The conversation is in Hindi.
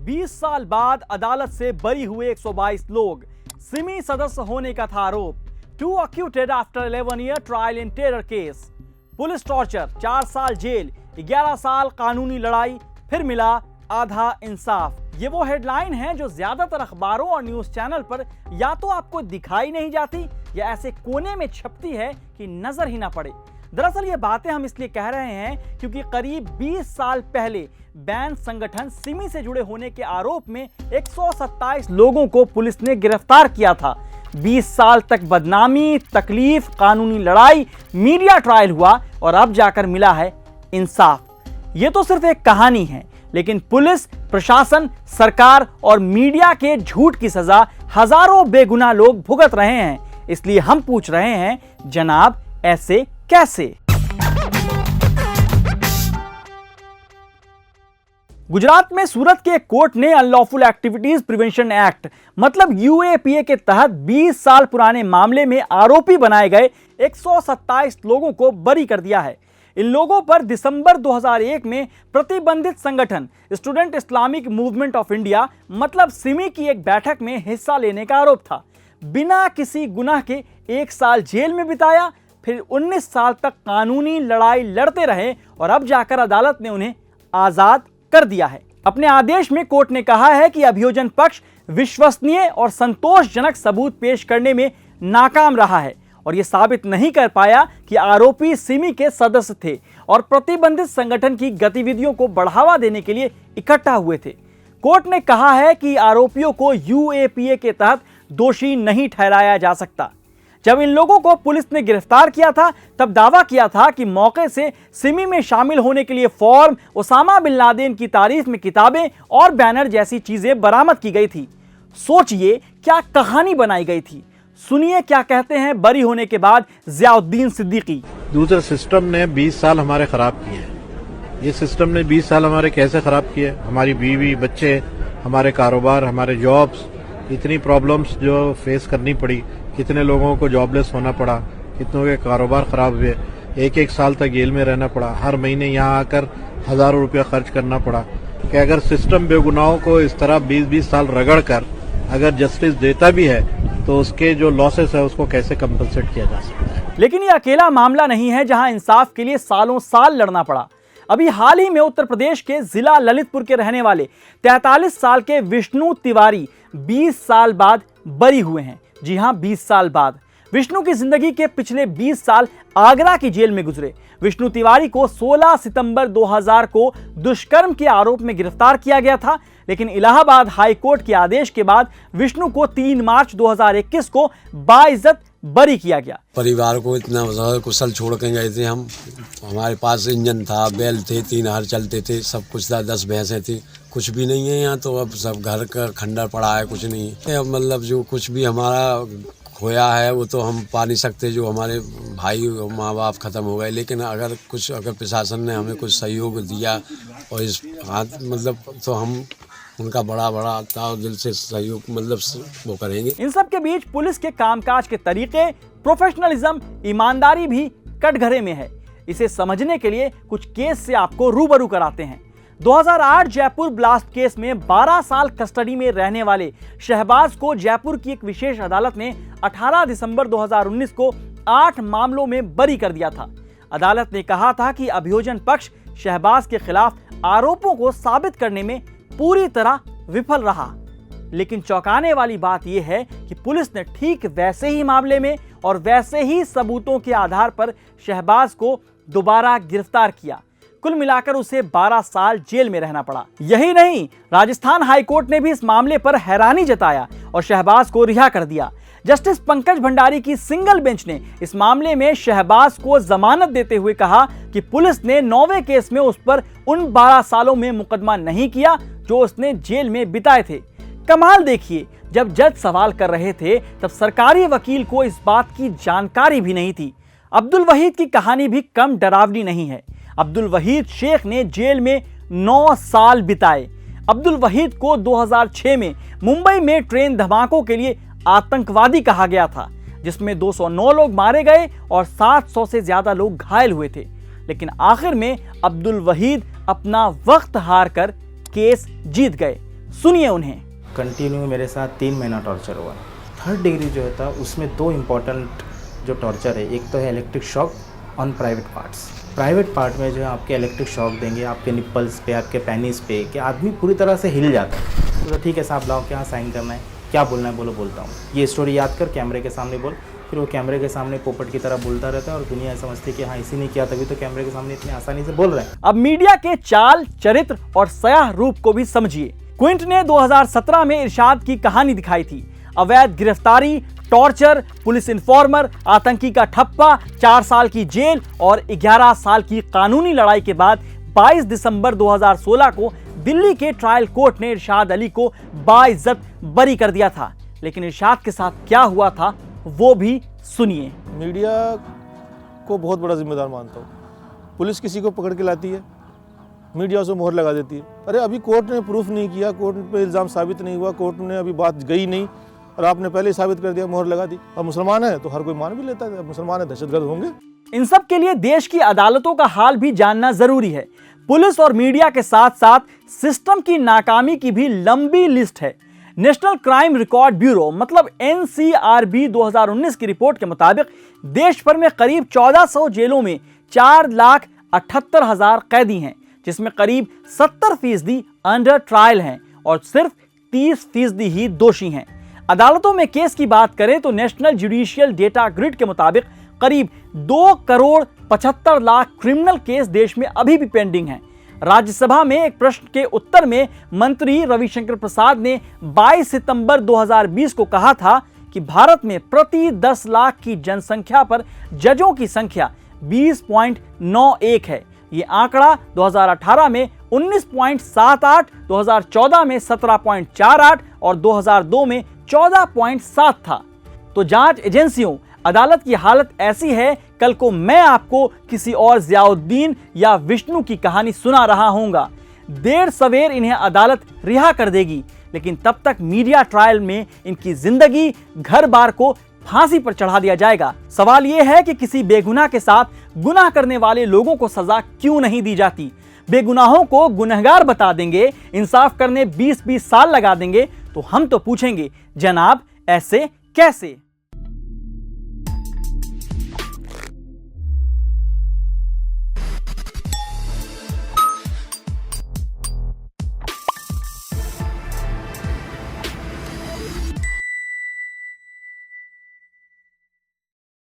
20 साल बाद अदालत से बरी हुए 122 लोग। सिमी सदस्य होने का था आरोप। 2 acquitted after 11 year trial in terror case. Police torture, 4 साल जेल, 11 साल कानूनी लड़ाई, फिर मिला आधा इंसाफ। ये वो हेडलाइन है जो ज्यादातर अखबारों और न्यूज चैनल पर या तो आपको दिखाई नहीं जाती या ऐसे कोने में छपती है कि नजर ही ना पड़े। दरअसल ये बातें हम इसलिए कह रहे हैं क्योंकि करीब 20 साल पहले बैन संगठन सिमी से जुड़े होने के आरोप में 127 लोगों को पुलिस ने गिरफ्तार किया था। 20 साल तक बदनामी, तकलीफ, कानूनी लड़ाई, मीडिया ट्रायल हुआ और अब जाकर मिला है इंसाफ। ये तो सिर्फ एक कहानी है, लेकिन पुलिस, प्रशासन, सरकार और मीडिया के झूठ की सजा हजारों बेगुनाह लोग भुगत रहे हैं। इसलिए हम पूछ रहे हैं, जनाब ऐसे कैसे? गुजरात में सूरत के कोर्ट ने अनलॉफुल एक्टिविटीज प्रिवेंशन एक्ट मतलब यूएपीए के तहत 20 साल पुराने मामले में आरोपी बनाए गए 127 लोगों को बरी कर दिया है। इन लोगों पर दिसंबर 2001 में प्रतिबंधित संगठन student Islamic movement of India मतलब सिमी की एक बैठक में हिस्सा लेने का आरोप था। बिना किसी गुनाह के 1 साल जेल में बिताया, फिर 19 साल तक कानूनी लड़ाई लड़ते रहे और अब जाकर अदालत ने उन्हें आजाद कर दिया है। अपने आदेश में कोर्ट ने कहा है कि अभियोजन पक्ष विश्वसनीय और संतोषजनक सबूत पेश करने में नाकाम रहा है और यह साबित नहीं कर पाया कि आरोपी सिमी के सदस्य थे और प्रतिबंधित संगठन की गतिविधियों को बढ़ावा देने के लिए इकट्ठा हुए थे। कोर्ट ने कहा है कि आरोपियों को यूएपीए के तहत दोषी नहीं ठहराया जा सकता। जब इन लोगों को पुलिस ने गिरफ्तार किया था तब दावा किया था कि मौके से सिमी में शामिल होने के लिए फॉर्म, ओसामा बिन लादेन की तारीफ में किताबें और बैनर जैसी चीजें बरामद की गई थी। सोचिए क्या कहानी बनाई गई थी। सुनिए क्या कहते हैं बरी होने के बाद जियाउद्दीन सिद्दीकी। दूसरे सिस्टम ने 20 साल हमारे खराब किए हैं। ये सिस्टम ने 20 साल हमारे कैसे खराब किए? हमारी बीवी, बच्चे, हमारे कारोबार, हमारे जॉब्स, इतनी प्रॉब्लम्स जो फेस करनी पड़ी, कितने लोगों को जॉबलेस होना पड़ा, कितनों के कारोबार खराब हुए, 1-1 साल तक जेल में रहना पड़ा, हर महीने यहाँ आकर हजारों रुपया खर्च करना पड़ा। कि अगर सिस्टम बेगुनाहों को इस तरह 20-20 साल रगड़ कर अगर जस्टिस देता भी है तो उसके जो लॉसेस है उसको कैसे कंपनसेट किया जा सकता है? लेकिन ये अकेला मामला नहीं है जहां इंसाफ के लिए सालों साल लड़ना पड़ा। अभी हाल ही में उत्तर प्रदेश के जिला ललितपुर के रहने वाले 43 साल के विष्णु तिवारी 20 साल बाद बरी हुए हैं। जी हां, 20 साल बाद। विष्णु की जिंदगी के पिछले 20 साल आगरा की जेल में गुजरे। विष्णु तिवारी को 16 सितंबर 2000 को दुष्कर्म के आरोप में गिरफ्तार किया गया था, लेकिन इलाहाबाद हाई कोर्ट के आदेश के बाद विष्णु को 3 मार्च 2021 को बाइज्जत बरी किया गया। परिवार को इतना कुशल छोड़ के गए थे हम। हमारे पास इंजन था, बैल थे, 3 हर चलते थे, सब कुछ था, 10 भैंसें थी। कुछ भी नहीं है यहाँ तो। अब सब घर का खंडर पड़ा है, कुछ नहीं है। अब मतलब जो कुछ भी हमारा खोया है वो तो हम पा नहीं सकते। जो हमारे भाई और माँ बाप खत्म हो गए, लेकिन अगर प्रशासन ने हमें कुछ सहयोग दिया और इस हाथ मतलब तो हम उनका बड़ा बड़ा दिल से सहयोग मतलब वो करेंगे। इन सब के बीच पुलिस के कामकाज के तरीके, प्रोफेशनलिज्म, ईमानदारी भी कटघरे में है। इसे समझने के लिए कुछ केस से आपको रूबरू कराते हैं। 2008 जयपुर ब्लास्ट केस में 12 साल कस्टडी में रहने वाले शहबाज को जयपुर की एक विशेष अदालत ने 18 दिसंबर 2019 को 8 मामलों में बरी कर दिया था। अदालत ने कहा था कि अभियोजन पक्ष शहबाज के खिलाफ आरोपों को साबित करने में पूरी तरह विफल रहा। लेकिन चौंकाने वाली बात यह है कि पुलिस ने ठीक वैसे ही मामले में और वैसे ही सबूतों के आधार पर शहबाज को दोबारा गिरफ्तार किया। कुल मिलाकर उसे 12 साल जेल में रहना पड़ा। यही नहीं, राजस्थान हाईकोर्ट ने भी इस मामले पर हैरानी जताया और शहबाज को रिहा कर दिया। जस्टिस पंकज भंडारी की सिंगल बेंच ने इस मामले में शहबाज को जमानत देते हुए कहा कि पुलिस ने 9वें केस में उस पर उन 12 सालों में मुकदमा नहीं किया जो उसने जेल में बिताए थे। कमाल देखिए, जब जज सवाल कर रहे थे तब सरकारी वकील को इस बात की जानकारी भी नहीं थी। अब्दुल वहीद की कहानी भी कम डरावनी नहीं है। अब्दुल वहीद शेख ने जेल में 9 साल बिताए। अब्दुल वहीद को 2006 में मुंबई में ट्रेन धमाकों के लिए आतंकवादी कहा गया था, जिसमें 209 लोग मारे गए और 700 से ज्यादा लोग घायल हुए थे। लेकिन आखिर में अब्दुल वहीद अपना वक्त हार कर केस जीत गए। सुनिए उन्हें। कंटिन्यू मेरे साथ 3 महीना टॉर्चर हुआ। 3rd डिग्री जो होता है उसमें 2 इम्पॉर्टेंट जो टॉर्चर है, एक तो है electric shock on private parts. Private part में जो है आपके इलेक्ट्रिक शॉक देंगे आपके निप्पल्स पे, आपके पेनिस पे, कि आदमी पूरी तरह से हिल जाता है। तो ठीक है साहब लाओ, क्या साइन करना है, क्या बोलना है बोलो, बोलता हूँ। ये स्टोरी याद कर, कैमरे के सामने बोल। फिर वो कैमरे के सामने पोपट की तरह बोलता रहता है और दुनिया समझती है कि हाँ इसी ने किया, तभी तो कैमरे के सामने इतनी आसानी से बोल रहे हैं। अब मीडिया के चाल, चरित्र और सयाह रूप को भी समझिए। क्विंट ने 2017 में इरशाद की कहानी दिखाई थी। अवैध गिरफ्तारी, टॉर्चर, पुलिस इन्फॉर्मर, आतंकी का ठप्पा, 4 साल की जेल और 11 साल की कानूनी लड़ाई के बाद 22 दिसंबर 2016 को दिल्ली के ट्रायल कोर्ट ने इरशाद अली को बाइज्जत बरी कर दिया था। लेकिन इरशाद के साथ क्या हुआ था वो भी सुनिए। मीडिया को बहुत बड़ा जिम्मेदार मानता हूँ। पुलिस किसी को पकड़ के लाती है, मीडिया उसे मोहर लगा देती है। अरे अभी कोर्ट ने प्रूफ नहीं किया, कोर्ट पे इल्ज़ाम साबित नहीं हुआ, कोर्ट ने अभी बात गई नहीं और आपने पहले ही साबित कर दिया, मोहर लगा दी। अब मुसलमान है तो हर कोई मान भी लेता है, अब मुसलमान है दहशतगर्द होंगे। इन सब के लिए देश की अदालतों का हाल भी जानना जरूरी है। पुलिस और मीडिया के साथ साथ सिस्टम की नाकामी की भी लंबी लिस्ट है। नेशनल क्राइम रिकॉर्ड ब्यूरो मतलब NCRB 2019 की रिपोर्ट के मुताबिक देश भर में करीब 1400 जेलों में 4,78,000 कैदी हैं, जिसमें करीब 70% अंडर ट्रायल हैं और सिर्फ 30% ही दोषी हैं। अदालतों में केस की बात करें तो नेशनल जुडिशियल डेटा ग्रिड के मुताबिक करीब 2,75,00,000 क्रिमिनल केस देश में अभी भी पेंडिंग हैं। राज्यसभा में एक प्रश्न के उत्तर में मंत्री रविशंकर प्रसाद ने 22 सितंबर 2020 को कहा था कि भारत में प्रति 10 लाख की जनसंख्या पर जजों की संख्या 20.91 है। ये आंकड़ा 2018 में 19.78, 2014 में 17.48 और 2002 में 14.7 था। तो जांच एजेंसियों, अदालत की हालत ऐसी है, कल को मैं आपको किसी और ज़ियाउद्दीन या विष्णु की कहानी सुना रहा हूँगा। देर सवेर इन्हें अदालत रिहा कर देगी, लेकिन तब तक मीडिया ट्रायल में इनकी जिंदगी, घर बार को फांसी पर चढ़ा दिया जाएगा। सवाल यह है कि किसी बेगुनाह के साथ गुनाह करने वाले लोगों को सजा क्यों नहीं दी जाती? बेगुनाहों को गुनहगार बता देंगे, इंसाफ करने 20-20 साल लगा देंगे, तो हम तो पूछेंगे जनाब ऐसे कैसे?